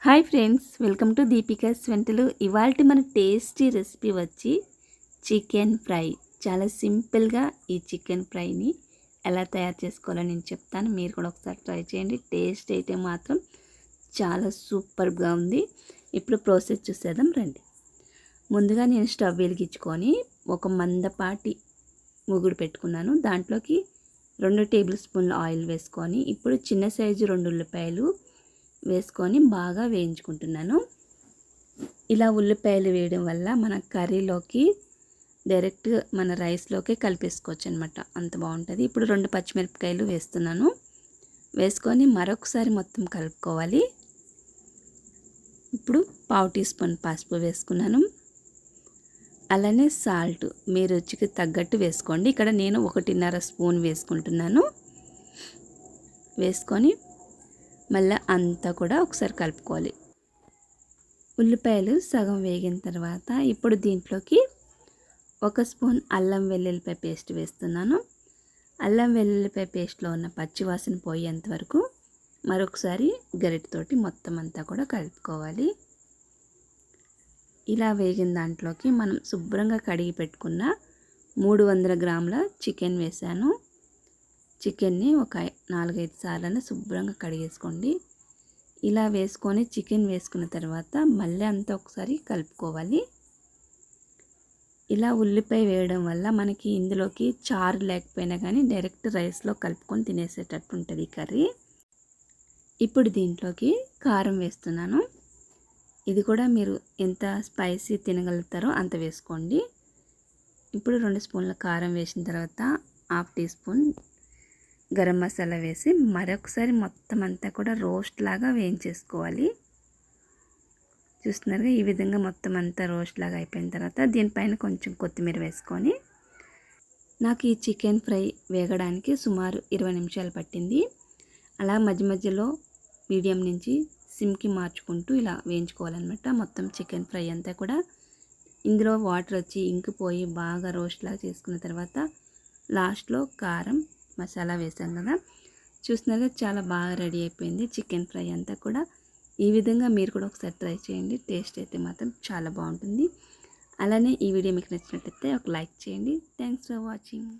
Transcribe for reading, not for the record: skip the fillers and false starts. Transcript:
Hi friends, welcome to Deepika's వంటలు. ఇవాల్టి మన టేస్టీ రెసిపీ వచ్చి చికెన్ ఫ్రై. చాలా సింపుల్గా ఈ చికెన్ ఫ్రైని ఎలా తయారు చేసుకోవాలో నేను చెప్తాను. మీరు కూడా ఒకసారి ట్రై చేయండి. టేస్ట్ అయితే మాత్రం చాలా సూపర్గా ఉంది. ఇప్పుడు ప్రాసెస్ చూసేద్దాం రండి. ముందుగా నేను స్టవ్ వెలిగించుకొని ఒక మందపాటి ముగుడు పెట్టుకున్నాను. దాంట్లోకి 2 టేబుల్ స్పూన్ల ఆయిల్ వేసుకొని ఇప్పుడు చిన్న సైజు 2 ఉల్లిపాయలు వేసుకొని బాగా వేయించుకుంటున్నాను. ఇలా ఉల్లిపాయలు వేయడం వల్ల మన కర్రీలోకి డైరెక్ట్ మన రైస్లోకి కలిపేసుకోవచ్చు అనమాట. అంత బాగుంటుంది. ఇప్పుడు 2 పచ్చిమిరపకాయలు వేస్తున్నాను. వేసుకొని మరొకసారి మొత్తం కలుపుకోవాలి. ఇప్పుడు 1/2 టీ స్పూన్ పసుపు వేసుకున్నాను. అలానే సాల్ట్ మీ రుచికి తగ్గట్టు వేసుకోండి. ఇక్కడ నేను 1.5 స్పూన్ వేసుకుంటున్నాను. వేసుకొని మళ్ళీ అంతా కూడా ఒకసారి కలుపుకోవాలి. ఉల్లిపాయలు సగం వేగిన తర్వాత ఇప్పుడు దీంట్లోకి 1 స్పూన్ అల్లం వెల్లుల్లిపాయ పేస్ట్ వేస్తున్నాను. అల్లం వెల్లుల్లిపాయ పేస్ట్లో ఉన్న పచ్చివాసన పోయేంత వరకు మరొకసారి గరిటెతోటి మొత్తం అంతా కూడా కలుపుకోవాలి. ఇలా వేగిన దాంట్లోకి మనం శుభ్రంగా కడిగి పెట్టుకున్న 300 గ్రాముల చికెన్ వేసాను. చికెన్ని ఒక 4-5 సార్లు శుభ్రంగా కడిగేసుకోండి. ఇలా వేసుకొని చికెన్ వేసుకున్న తర్వాత మళ్ళీ అంతా ఒకసారి కలుపుకోవాలి. ఇలా ఉల్లిపాయ వేయడం వల్ల మనకి ఇందులోకి చారు లేకపోయినా కానీ డైరెక్ట్ రైస్లో కలుపుకొని తినేసేటట్టు ఉంటుంది కర్రీ. ఇప్పుడు దీంట్లోకి కారం వేస్తున్నాను. ఇది కూడా మీరు ఎంత స్పైసీ తినగలుగుతారో అంత వేసుకోండి. ఇప్పుడు 2 స్పూన్ల కారం వేసిన తర్వాత 1/2 టీ స్పూన్ గరం మసాలా వేసి మరొకసారి మొత్తం అంతా కూడా రోస్ట్ లాగా వేయించేసుకోవాలి. చూస్తున్నారుగా, ఈ విధంగా మొత్తం అంతా రోస్ట్ లాగా అయిపోయిన తర్వాత దీనిపైన కొంచెం కొత్తిమీర వేసుకొని నాకు ఈ చికెన్ ఫ్రై వేగడానికి సుమారు 20 నిమిషాలు పట్టింది. అలా మధ్య మధ్యలో మీడియం నుంచి సిమ్కి మార్చుకుంటూ ఇలా వేయించుకోవాలన్నమాట. మొత్తం చికెన్ ఫ్రై అంతా కూడా ఇందులో వాటర్ వచ్చి ఇంకిపోయి బాగా రోస్ట్ లాగా చేసుకున్న తర్వాత లాస్ట్లో కారం మసాలా వేసాం కదా, చూస్తున్నారుగా చాలా బాగా రెడీ అయిపోయింది చికెన్ ఫ్రై అంతా కూడా. ఈ విధంగా మీరు కూడా ఒకసారి ట్రై చేయండి. టేస్ట్ అయితే మాత్రం చాలా బాగుంటుంది. అలానే ఈ వీడియో మీకు నచ్చినట్టయితే ఒక లైక్ చేయండి. Thanks for watching.